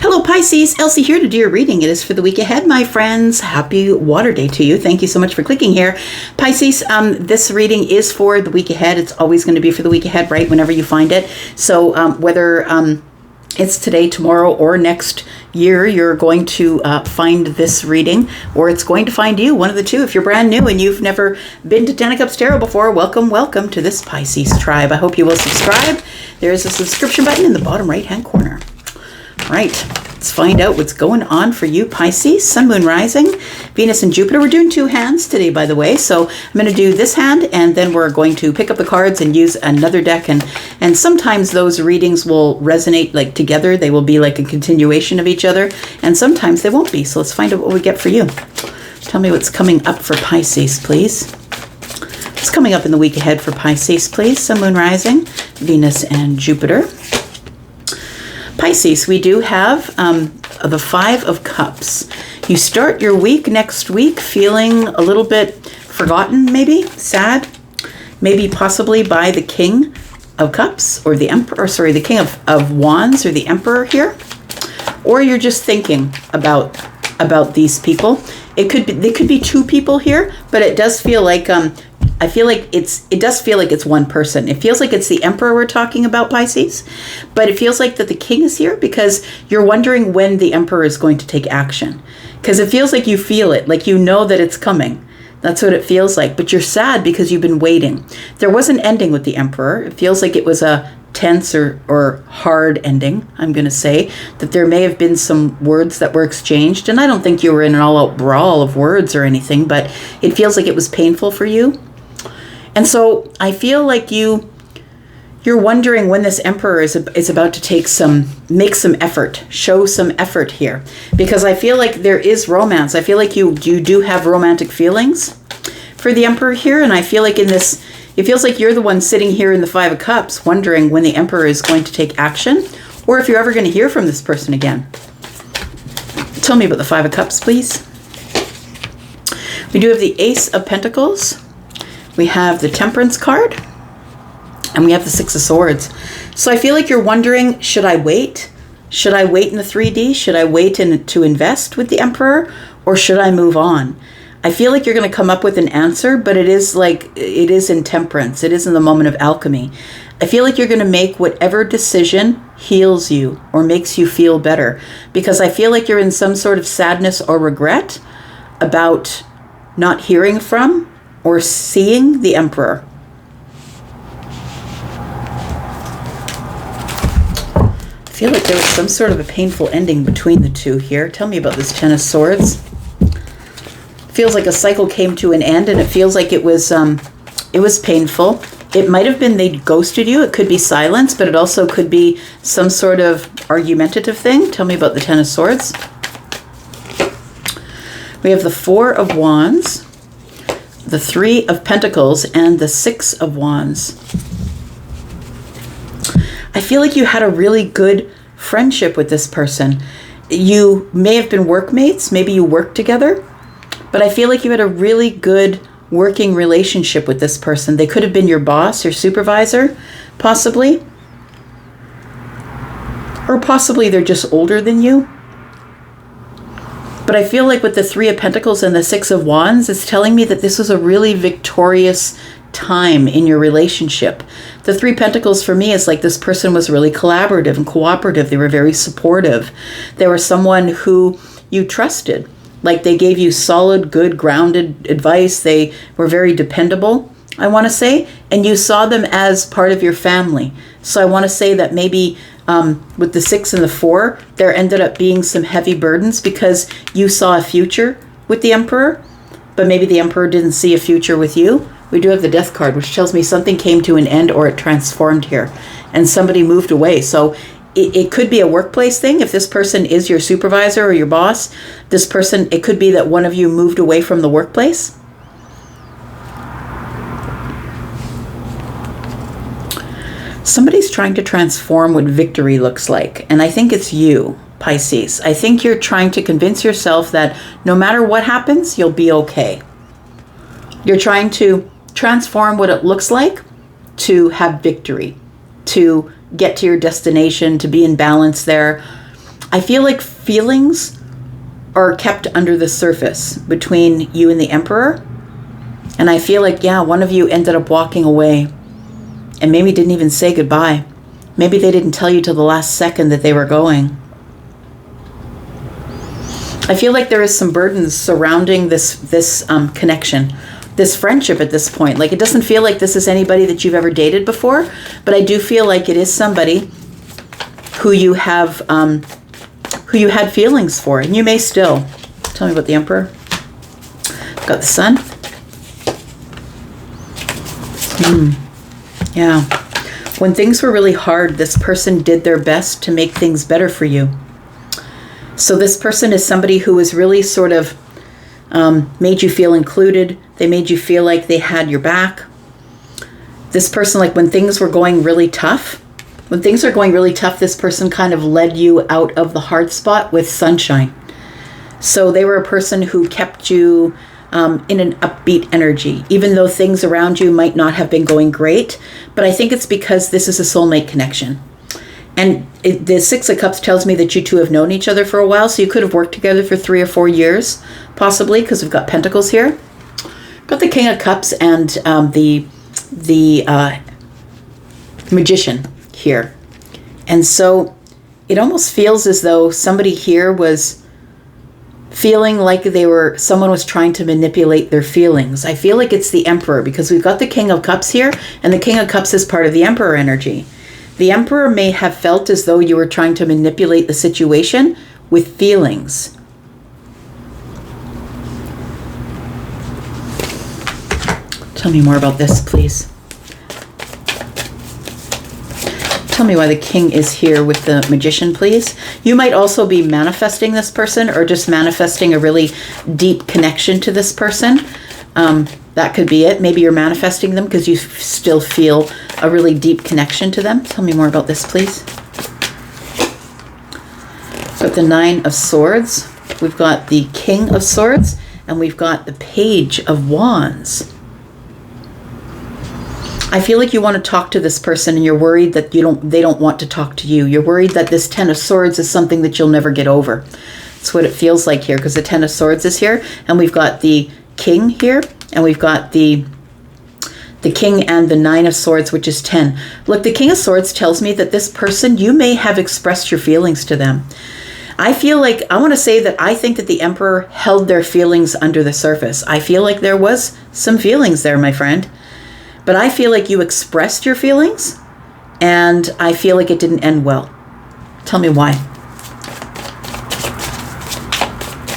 Hello Pisces, Elsie here to do your reading. It is for the week ahead, my friends. Happy Water Day to you. Thank you so much for clicking here. Pisces, this reading is for the week ahead. It's always going to be for the week ahead, right, whenever you find it. So whether it's today, tomorrow, or next year, you're going to find this reading, or it's going to find you, one of the two. If you're brand new and you've never been to 10 of Cups Tarot before, welcome to this Pisces tribe. I hope you will subscribe. There is a subscription button in the bottom right-hand corner. All right, let's find out what's going on for you, Pisces. Sun, Moon, Rising, Venus, and Jupiter. We're doing two hands today, by the way. So I'm going to do this hand, and then we're going to pick up the cards and use another deck. And sometimes those readings will resonate like together. They will be like a continuation of each other. And sometimes they won't be. So let's find out what we get for you. Tell me what's coming up for Pisces, please. What's coming up in the week ahead for Pisces, please? Sun, Moon, Rising, Venus, and Jupiter. Pisces, we do have the Five of Cups. You start your week next week feeling a little bit forgotten, maybe sad, maybe possibly by the King of Cups or the Emperor, sorry, the King of Wands or the Emperor here. Or you're just thinking about these people. They could be two people here, but it does feel like it does feel like it's one person. It feels like it's the Emperor we're talking about, Pisces, but it feels like that the King is here because you're wondering when the Emperor is going to take action. Because it feels like you feel it, like you know that it's coming. That's what it feels like, but you're sad because you've been waiting. There was an ending with the Emperor. It feels like it was a tense or hard ending. I'm going to say that there may have been some words that were exchanged, and I don't think you were in an all-out brawl of words or anything, but it feels like it was painful for you. And so I feel like you're wondering when this Emperor is about to make some effort, show some effort here. Because I feel like there is romance. I feel like you do have romantic feelings for the Emperor here. And I feel like it feels like you're the one sitting here in the Five of Cups wondering when the Emperor is going to take action, or if you're ever going to hear from this person again. Tell me about the Five of Cups, please. We do have the Ace of Pentacles. We have the Temperance card, and we have the Six of Swords. So I feel like you're wondering, should I wait? Should I wait in the 3D? Should I wait to invest with the Emperor, or should I move on? I feel like you're going to come up with an answer, but it is in temperance. It is in the moment of alchemy. I feel like you're going to make whatever decision heals you or makes you feel better, because I feel like you're in some sort of sadness or regret about not hearing from or seeing the Emperor. I feel like there was some sort of a painful ending between the two here. Tell me about this Ten of Swords. Feels like a cycle came to an end, and it feels like it was painful. It might have been they ghosted you. It could be silence, but it also could be some sort of argumentative thing. Tell me about the Ten of Swords. We have the Four of Wands, the Three of Pentacles, and the Six of Wands. I feel like you had a really good friendship with this person. You may have been workmates, maybe you worked together, but I feel like you had a really good working relationship with this person. They could have been your boss, your supervisor, possibly. Or possibly they're just older than you. But I feel like with the Three of Pentacles and the Six of Wands, it's telling me that this was a really victorious time in your relationship. The Three Pentacles for me is like this person was really collaborative and cooperative. They were very supportive. They were someone who you trusted. Like they gave you solid, good, grounded advice. They were very dependable, I want to say. And you saw them as part of your family. So I want to say that maybe with the Six and the Four, there ended up being some heavy burdens because you saw a future with the Emperor, but maybe the Emperor didn't see a future with you. We do have the Death card, which tells me something came to an end or it transformed here and somebody moved away. So it could be a workplace thing. If this person is your supervisor or your boss, this person, it could be that one of you moved away from the workplace. Somebody's trying to transform what victory looks like. And I think it's you, Pisces. I think you're trying to convince yourself that no matter what happens, you'll be okay. You're trying to transform what it looks like to have victory, to get to your destination, to be in balance there. I feel like feelings are kept under the surface between you and the Emperor. And I feel like, yeah, one of you ended up walking away and maybe didn't even say goodbye. Maybe they didn't tell you till the last second that they were going. I feel like there is some burdens surrounding this connection, this friendship at this point. Like, it doesn't feel like this is anybody that you've ever dated before, but I do feel like it is somebody who you have, who you had feelings for, and you may still. Tell me about the Emperor. Got the Sun. Yeah. When things were really hard, this person did their best to make things better for you. So this person is somebody who was really sort of made you feel included. They made you feel like they had your back. This person, like when things were going really tough, this person kind of led you out of the hard spot with sunshine. So they were a person who kept you in an upbeat energy, even though things around you might not have been going great. But I think it's because this is a soulmate connection. And the Six of Cups tells me that you two have known each other for a while, so you could have worked together for 3 or 4 years, possibly, because we've got Pentacles here. Got the King of Cups and the Magician here. And so it almost feels as though somebody here was feeling like someone was trying to manipulate their feelings. I feel like it's the Emperor, because we've got the King of Cups here, and the King of Cups is part of the Emperor energy. The Emperor may have felt as though you were trying to manipulate the situation with feelings. Tell me more about this, please. Tell me why the King is here with the Magician, please. You might also be manifesting this person, or just manifesting a really deep connection to this person. That could be it. Maybe you're manifesting them because you still feel a really deep connection to them. Tell me more about this, please. We've got the Nine of Swords. We've got the King of Swords. And we've got the Page of Wands. I feel like you want to talk to this person and you're worried that they don't want to talk to you. You're worried that this Ten of Swords is something that you'll never get over. That's what it feels like here, because the Ten of Swords is here. And we've got the King here. And we've got the King and the Nine of Swords, which is 10. Look, the King of Swords tells me that this person, you may have expressed your feelings to them. I want to say that I think that the Emperor held their feelings under the surface. I feel like there was some feelings there, my friend. But I feel like you expressed your feelings, and I feel like it didn't end well. Tell me why.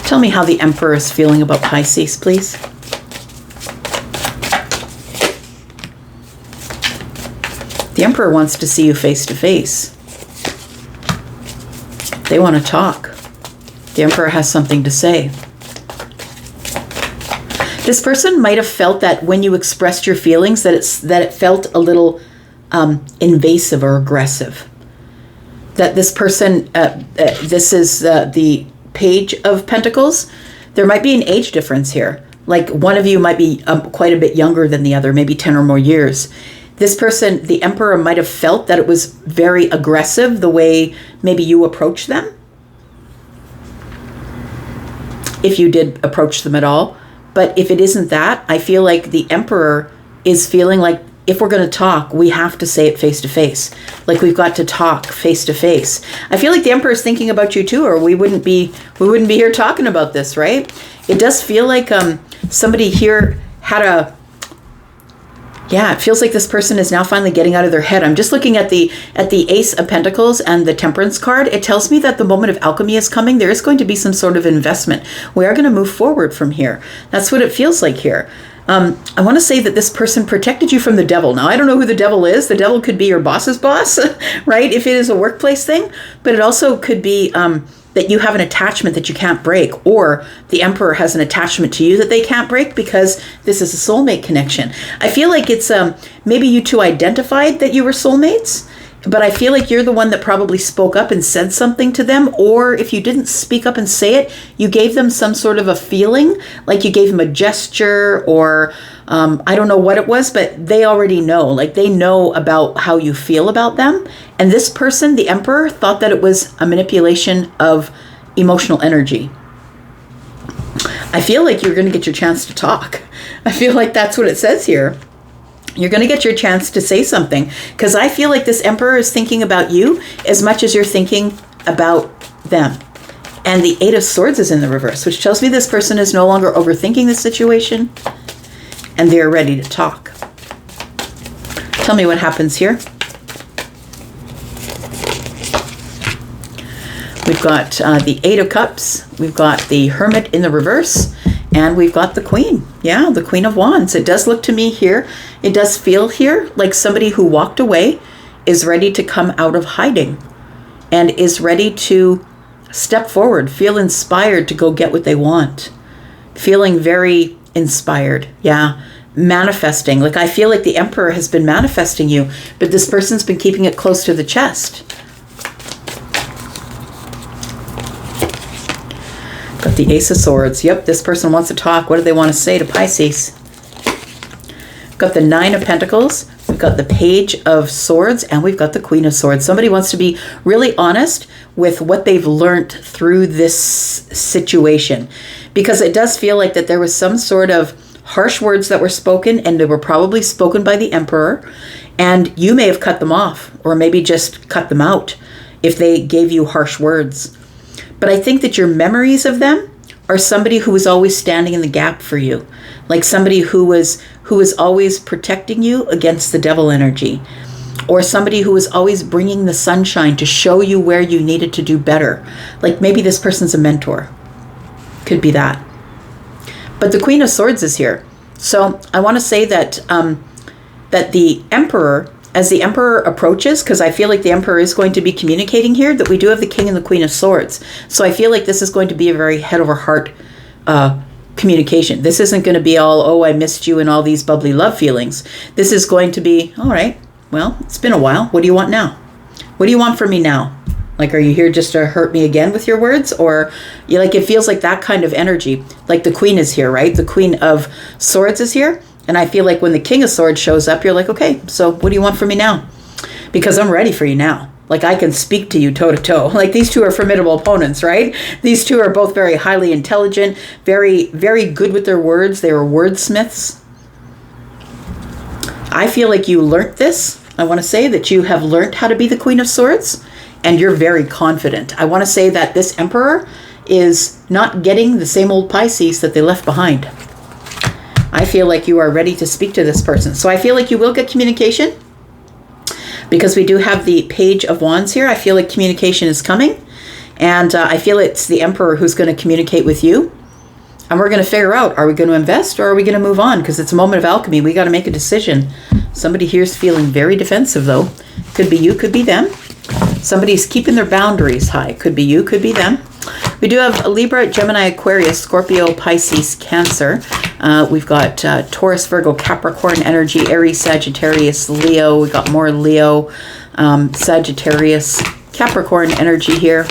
Tell me how the Emperor is feeling about Pisces, please. The Emperor wants to see you face to face. They want to talk. The Emperor has something to say. This person might have felt that when you expressed your feelings, that it felt a little invasive or aggressive. That this person, this is the Page of Pentacles. There might be an age difference here. Like one of you might be quite a bit younger than the other, maybe 10 or more years. This person, the Emperor, might have felt that it was very aggressive, the way maybe you approach them. If you did approach them at all. But if it isn't that, I feel like the Emperor is feeling like if we're going to talk, we have to say it face to face. Like we've got to talk face to face. I feel like the Emperor is thinking about you too, or we wouldn't be here talking about this, right? It does feel like somebody here had it feels like this person is now finally getting out of their head. I'm just looking at the Ace of Pentacles and the Temperance card. It tells me that the moment of alchemy is coming. There is going to be some sort of investment. We are going to move forward from here. That's what it feels like here. I want to say that this person protected you from the devil. Now, I don't know who the devil is. The devil could be your boss's boss, right? If it is a workplace thing. But it also could be that you have an attachment that you can't break, or the Emperor has an attachment to you that they can't break because this is a soulmate connection. I feel like it's maybe you two identified that you were soulmates, but I feel like you're the one that probably spoke up and said something to them, or if you didn't speak up and say it, you gave them some sort of a feeling, like you gave them a gesture or I don't know what it was, but they already know. Like, they know about how you feel about them. And this person, the Emperor, thought that it was a manipulation of emotional energy. I feel like you're going to get your chance to talk. I feel like that's what it says here. You're going to get your chance to say something, because I feel like this Emperor is thinking about you as much as you're thinking about them. And the Eight of Swords is in the reverse, which tells me this person is no longer overthinking the situation and they're ready to talk. Tell me what happens here. We've got the Eight of Cups. We've got the Hermit in the reverse. And we've got the Queen. Yeah, the Queen of Wands. It does look to me here, it does feel here like somebody who walked away is ready to come out of hiding and is ready to step forward, feel inspired to go get what they want. Feeling very inspired. Yeah. Manifesting. Like, I feel like the Emperor has been manifesting you, but this person's been keeping it close to the chest. Got the Ace of Swords. Yep, this person wants to talk. What do they want to say to Pisces? Got the Nine of Pentacles. We've got the Page of Swords, and we've got the Queen of Swords. Somebody wants to be really honest with what they've learned through this situation, because it does feel like that there was some sort of harsh words that were spoken, and they were probably spoken by the Emperor, and you may have cut them off, or maybe just cut them out if they gave you harsh words. But I think that your memories of them are somebody who was always standing in the gap for you, like somebody who was always protecting you against the devil energy, or somebody who was always bringing the sunshine to show you where you needed to do better. Like, maybe this person's a mentor. Could be that. But the Queen of Swords is here. So I want to say that that the Emperor, as the Emperor approaches, because I feel like the Emperor is going to be communicating here, that we do have the King and the Queen of Swords. So I feel like this is going to be a very head over heart communication. This isn't going to be all, oh, I missed you and all these bubbly love feelings. This is going to be, all right, well, it's been a while. What do you want now? What do you want from me now? Like, are you here just to hurt me again with your words? Or, you like, it feels like that kind of energy. Like, the Queen is here, right? The Queen of Swords is here. And I feel like when the King of Swords shows up, you're like, okay, so what do you want from me now? Because I'm ready for you now. Like, I can speak to you toe to toe. Like, these two are formidable opponents, right? These two are both very highly intelligent, very, very good with their words. They are wordsmiths. I feel like you learnt this. I want to say that you have learned how to be the Queen of Swords, and you're very confident. I want to say that this Emperor is not getting the same old Pisces that they left behind. I feel like you are ready to speak to this person. So I feel like you will get communication, because we do have the Page of Wands here. I feel like communication is coming, and I feel it's the Emperor who's going to communicate with you. And we're going to figure out, are we going to invest or are we going to move on? Because it's a moment of alchemy. We got to make a decision. Somebody here is feeling very defensive, though. Could be you, could be them. Somebody's keeping their boundaries high. Could be you, could be them. We do have Libra, Gemini, Aquarius, Scorpio, Pisces, Cancer. We've got Taurus, Virgo, Capricorn energy, Aries, Sagittarius, Leo. We've got more Leo, Sagittarius, Capricorn energy here.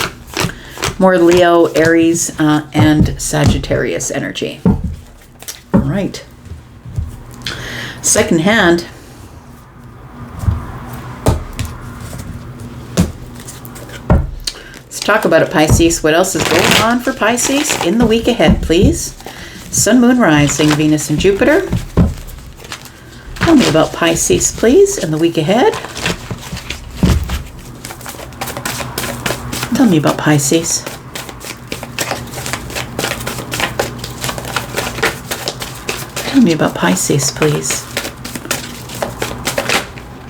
More Leo, Aries, and Sagittarius energy. All right. Second hand. Let's talk about it, Pisces. What else is going on for Pisces in the week ahead, please? Sun, Moon, Rising, Venus, and Jupiter. Tell me about Pisces, please, in the week ahead. Tell me about Pisces. Tell me about Pisces, please.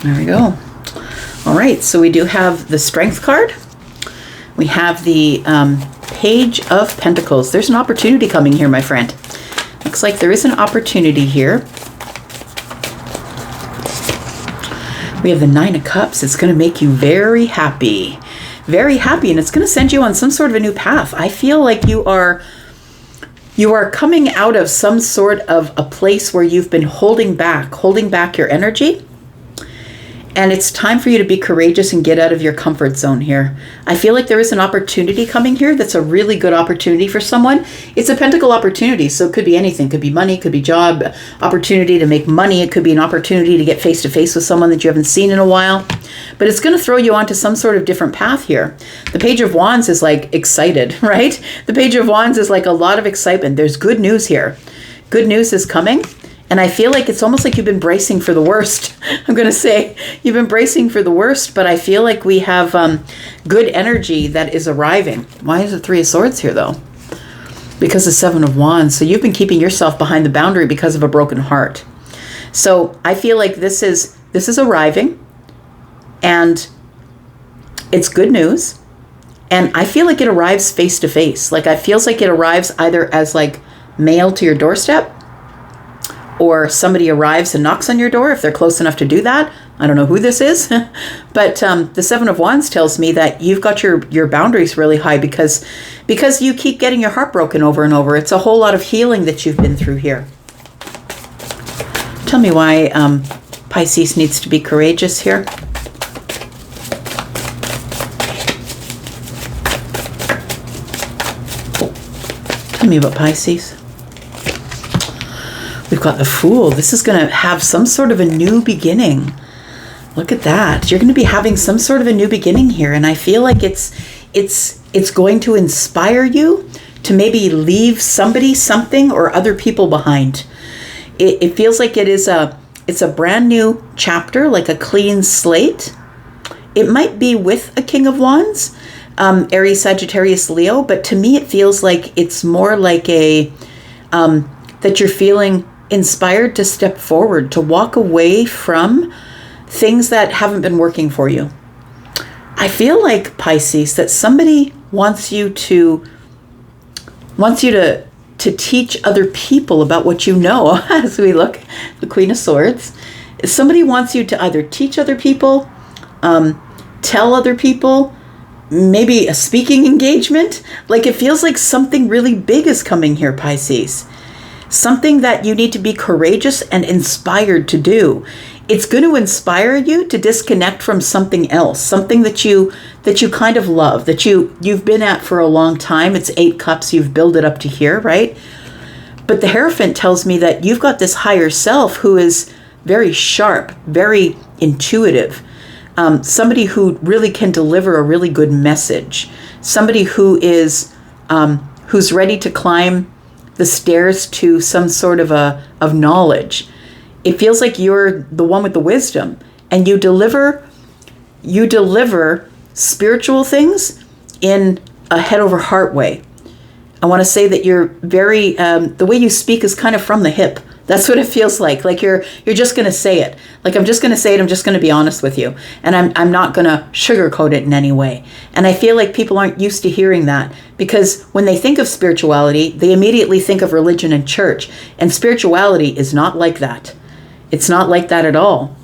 There we go. All right, so we do have the Strength card. We have the Page of Pentacles. There's an opportunity coming here, my friend. Looks like there is an opportunity here. We have the Nine of Cups. It's going to make you very happy. Very happy, and it's going to send you on some sort of a new path. I feel like you are coming out of some sort of a place where you've been holding back your energy. And it's time for you to be courageous and get out of your comfort zone here. I feel like there is an opportunity coming here that's a really good opportunity for someone. It's a pentacle opportunity, so it could be anything. It could be money, it could be job, opportunity to make money. It could be an opportunity to get face-to-face with someone that you haven't seen in a while. But it's going to throw you onto some sort of different path here. The Page of Wands is like excited, right? The Page of Wands is like a lot of excitement. There's good news here. Good news is coming. And I feel like it's almost like you've been bracing for the worst. I'm going to say you've been bracing for the worst, but I feel like we have good energy that is arriving. Why is it Three of Swords here, though? Because of Seven of Wands. So you've been keeping yourself behind the boundary because of a broken heart. So I feel like this is arriving, and it's good news. And I feel like it arrives face to face. Like it feels like it arrives either as like mail to your doorstep, or somebody arrives and knocks on your door if they're close enough to do that. I don't know who this is, but the Seven of Wands tells me that you've got your boundaries really high because you keep getting your heart broken over and over. It's a whole lot of healing that you've been through here. Tell me why Pisces needs to be courageous here. Tell me about Pisces. We've got the Fool. This is going to have some sort of a new beginning. Look at that. You're going to be having some sort of a new beginning here. And I feel like it's going to inspire you to maybe leave somebody, something, or other people behind. It feels like it's a brand new chapter, like a clean slate. It might be with a King of Wands, Aries, Sagittarius, Leo. But to me, it feels like it's more like that you're feeling inspired to step forward, to walk away from things that haven't been working for you. I feel like, Pisces, that somebody wants you to teach other people about what you know. As we look, the Queen of Swords, somebody wants you to either teach other people, tell other people, maybe a speaking engagement. Like it feels like something really big is coming here, Pisces. Something that you need to be courageous and inspired to do. It's going to inspire you to disconnect from something else, something that you kind of love, that you've been at for a long time. It's 8 cups, you've built it up to here, right? But the Hierophant tells me that you've got this higher self who is very sharp, very intuitive, somebody who really can deliver a really good message, somebody who is who's ready to climb the stairs to some sort of knowledge. It feels like you're the one with the wisdom, and you deliver spiritual things in a head over heart way. I want to say that you're very, the way you speak is kind of from the hip. That's what it feels like. Like you're just going to say it. Like I'm just going to say it. I'm just going to be honest with you. And I'm not going to sugarcoat it in any way. And I feel like people aren't used to hearing that, because when they think of spirituality, they immediately think of religion and church. And spirituality is not like that. It's not like that at all.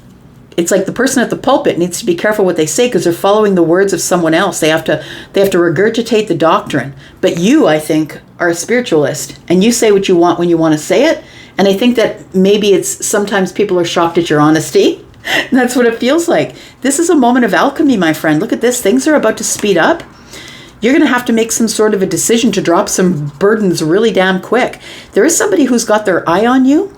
It's like the person at the pulpit needs to be careful what they say, because they're following the words of someone else. They have to regurgitate the doctrine. But you, I think, are a spiritualist, and you say what you want when you want to say it. And I think that maybe it's sometimes people are shocked at your honesty. That's what it feels like. This is a moment of alchemy, my friend. Look at this. Things are about to speed up. You're going to have to make some sort of a decision to drop some burdens really damn quick. There is somebody who's got their eye on you.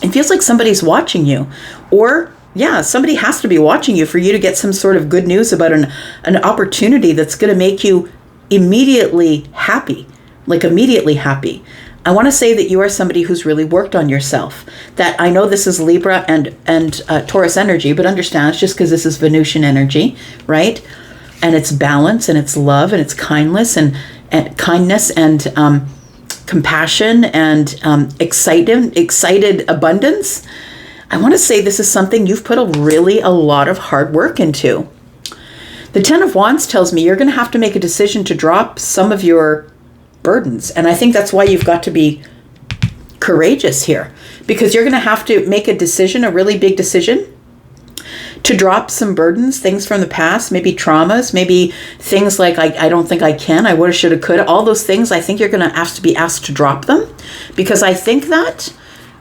It feels like somebody's watching you. Or, yeah, somebody has to be watching you for you to get some sort of good news about an opportunity that's going to make you immediately happy. Like immediately happy. I want to say that you are somebody who's really worked on yourself. That I know this is Libra and Taurus energy, but understand it's just because this is Venusian energy, right? And it's balance and it's love and it's kindness and kindness and compassion and excited abundance. I want to say this is something you've put a lot of hard work into. The Ten of Wands tells me you're going to have to make a decision to drop some of your burdens. And I think that's why you've got to be courageous here, because you're going to have to make a decision, a really big decision, to drop some burdens, things from the past, maybe traumas, maybe things like I don't think I can, I woulda, shoulda, coulda, all those things. I think you're going to have to be asked to drop them, because I think that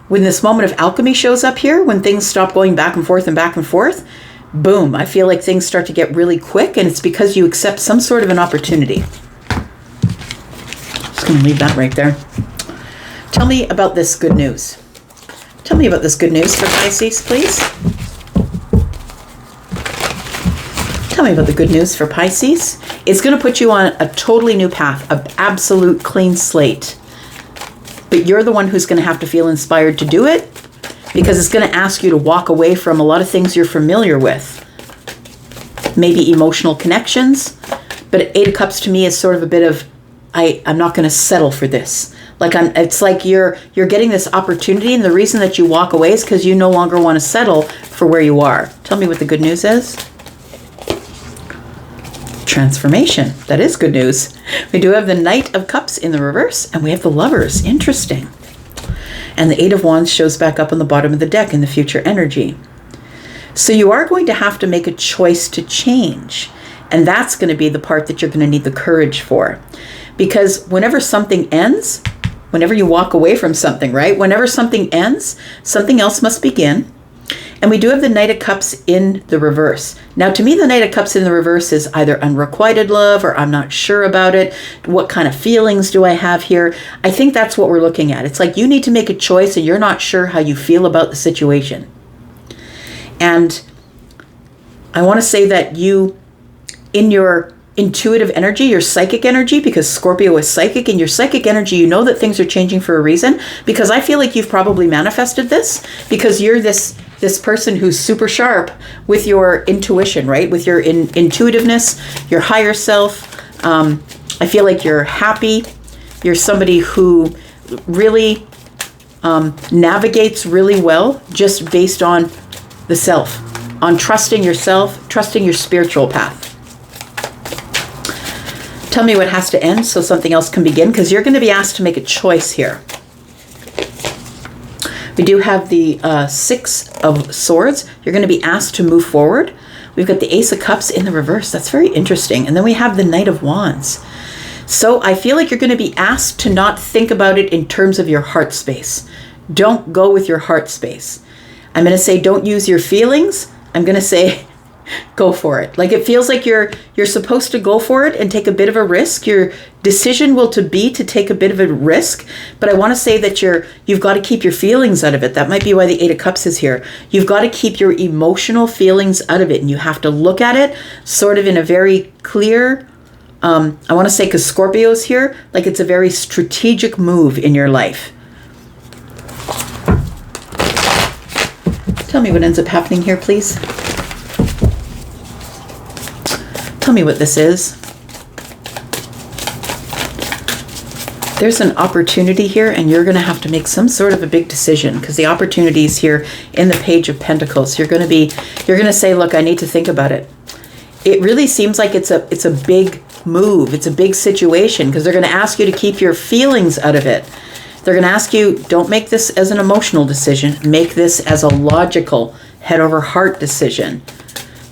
when this moment of alchemy shows up here, when things stop going back and forth, boom, I feel like things start to get really quick, and it's because you accept some sort of an opportunity. Just going to leave that right there. Tell me about this good news. Tell me about this good news for Pisces, please. Tell me about the good news for Pisces. It's going to put you on a totally new path, an absolute clean slate. But you're the one who's going to have to feel inspired to do it, because it's going to ask you to walk away from a lot of things you're familiar with. Maybe emotional connections. But Eight of Cups to me is sort of a bit of, I'm not going to settle for this. It's like you're getting this opportunity, and the reason that you walk away is because you no longer want to settle for where you are. Tell me what the good news is. Transformation. That is good news. We do have the Knight of Cups in the reverse, and we have the Lovers. Interesting. And the Eight of Wands shows back up on the bottom of the deck in the future energy. So you are going to have to make a choice to change. And that's going to be the part that you're going to need the courage for. Because whenever something ends, whenever you walk away from something, right? Whenever something ends, something else must begin. And we do have the Knight of Cups in the reverse. Now, to me, the Knight of Cups in the reverse is either unrequited love, or I'm not sure about it. What kind of feelings do I have here? I think that's what we're looking at. It's like you need to make a choice, and you're not sure how you feel about the situation. And I want to say that you, in your intuitive energy, your psychic energy, because Scorpio is psychic, in your psychic energy, you know that things are changing for a reason, because I feel like you've probably manifested this, because you're this person who's super sharp with your intuition, right? With your intuitiveness, your higher self. I feel like you're happy. You're somebody who really navigates really well just based on the self, on trusting yourself, trusting your spiritual path. Tell me what has to end so something else can begin, because you're going to be asked to make a choice here. We do have the Six of Swords. You're going to be asked to move forward. We've got the Ace of Cups in the reverse. That's very interesting. And then we have the Knight of Wands. So I feel like you're going to be asked to not think about it in terms of your heart space. Don't go with your heart space. I'm going to say don't use your feelings. I'm going to say go for it. Like, it feels like you're supposed to go for it and take a bit of a risk. Your decision will be to take a bit of a risk, but I want to say that you've got to keep your feelings out of it. That might be why the Eight of Cups is here. You've got to keep your emotional feelings out of it, and you have to look at it sort of in a very clear, I want to say, because Scorpio's here, like it's a very strategic move in your life. Tell me what ends up happening here, please. Tell me what this is. There's an opportunity here, and you're going to have to make some sort of a big decision, because the opportunity is here in the Page of Pentacles. You're going to say, look, I need to think about it. It really seems like it's a big move. It's a big situation, because they're going to ask you to keep your feelings out of it. They're going to ask you, don't make this as an emotional decision. Make this as a logical, head over heart decision.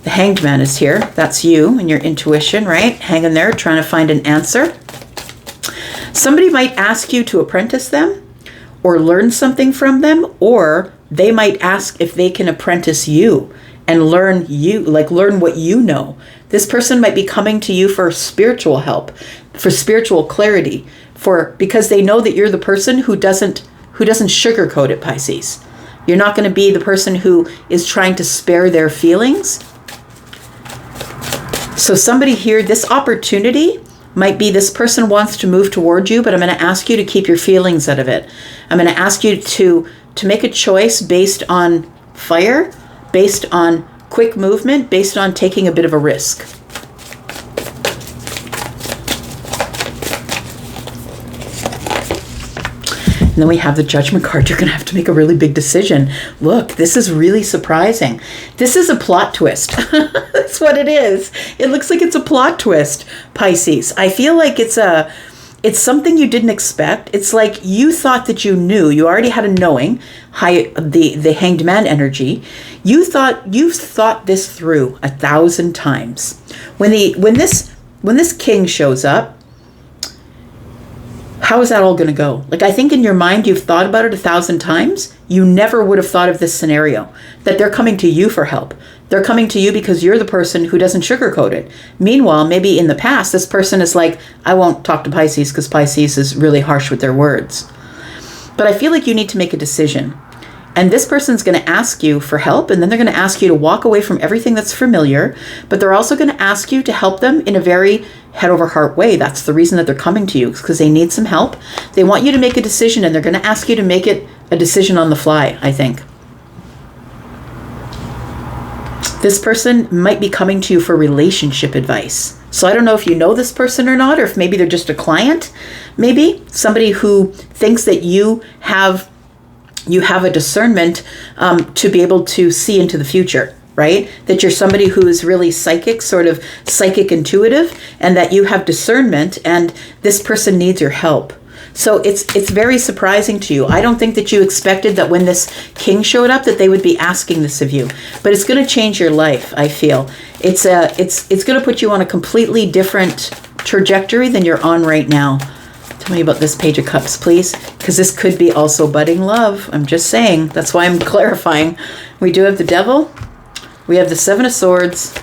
The Hanged Man is here. That's you and your intuition, right? Hanging there, trying to find an answer. Somebody might ask you to apprentice them or learn something from them, or they might ask if they can apprentice you and learn what you know. This person might be coming to you for spiritual help, for spiritual clarity, because they know that you're the person who doesn't sugarcoat it, Pisces. You're not going to be the person who is trying to spare their feelings. So somebody here, this opportunity might be this person wants to move toward you, but I'm going to ask you to keep your feelings out of it. I'm going to ask you to make a choice based on fire, based on quick movement, based on taking a bit of a risk. And then we have the Judgment card. You're going to have to make a really big decision. Look, this is really surprising. This is a plot twist. That's what it is. It looks like it's a plot twist, Pisces. I feel like it's something you didn't expect. It's like you thought that you knew. You already had a knowing, the Hanged Man energy. You've thought this through 1,000 times. When this king shows up, how is that all going to go? Like, I think in your mind, you've thought about it 1,000 times. You never would have thought of this scenario, that they're coming to you for help, They're coming to you because you're the person who doesn't sugarcoat it. Meanwhile, maybe in the past, this person is like, I won't talk to Pisces because Pisces is really harsh with their words. But I feel like you need to make a decision. And this person's going to ask you for help, and then they're going to ask you to walk away from everything that's familiar, but they're also going to ask you to help them in a very head over heart way. That's the reason that they're coming to you, because they need some help. They want you to make a decision, and they're going to ask you to make it a decision on the fly, I think. This person might be coming to you for relationship advice. So I don't know if you know this person or not, or if maybe they're just a client, maybe somebody who thinks that you have a discernment to be able to see into the future, right? That you're somebody who is really psychic, sort of psychic intuitive, and that you have discernment, and this person needs your help. So it's very surprising to you. I don't think that you expected that when this king showed up that they would be asking this of you, but it's going to change your life. I feel it's going to put you on a completely different trajectory than you're on right now. Tell me about this Page of Cups, please, because this could be also budding love. I'm just saying. That's why I'm clarifying. We do have the Devil, we have the Seven of Swords,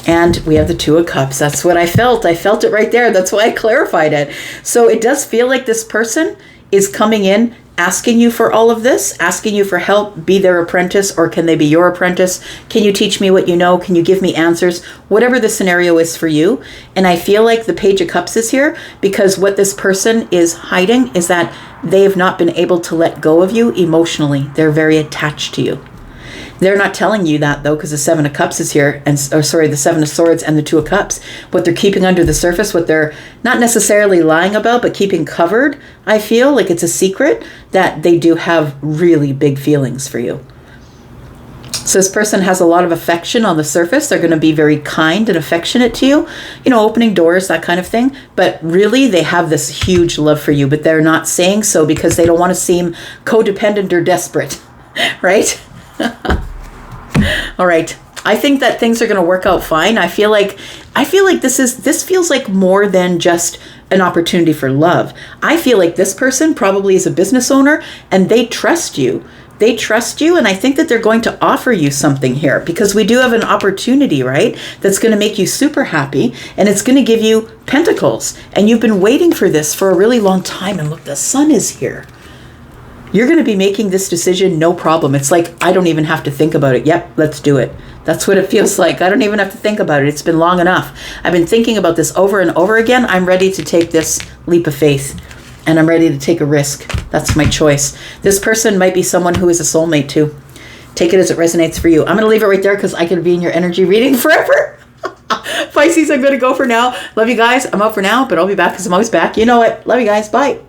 and we have the Two of Cups. That's what I felt. I felt it right there. That's why I clarified it. So it does feel like this person is coming in, asking you for all of this, asking you for help, be their apprentice, or can they be your apprentice? Can you teach me what you know? Can you give me answers? Whatever the scenario is for you. And I feel like the Page of Cups is here because what this person is hiding is that they have not been able to let go of you emotionally. They're very attached to you. They're not telling you that, though, because the Seven of Cups is here, the Seven of Swords and the Two of Cups. What they're keeping under the surface, what they're not necessarily lying about, but keeping covered, I feel like it's a secret that they do have really big feelings for you. So this person has a lot of affection on the surface. They're going to be very kind and affectionate to you, opening doors, that kind of thing. But really, they have this huge love for you, but they're not saying so because they don't want to seem codependent or desperate, right? All right. I think that things are going to work out fine. I feel like this feels like more than just an opportunity for love. I feel like this person probably is a business owner and they trust you. They trust you, and I think that they're going to offer you something here because we do have an opportunity, right? That's going to make you super happy, and it's going to give you pentacles. And you've been waiting for this for a really long time, and look, the sun is here. You're going to be making this decision no problem. It's like, I don't even have to think about it. Yep, let's do it. That's what it feels like. I don't even have to think about it. It's been long enough. I've been thinking about this over and over again. I'm ready to take this leap of faith, and I'm ready to take a risk. That's my choice. This person might be someone who is a soulmate too. Take it as it resonates for you. I'm going to leave it right there because I could be in your energy reading forever. Pisces, I'm going to go for now. Love you guys. I'm out for now, but I'll be back because I'm always back. You know it. Love you guys. Bye.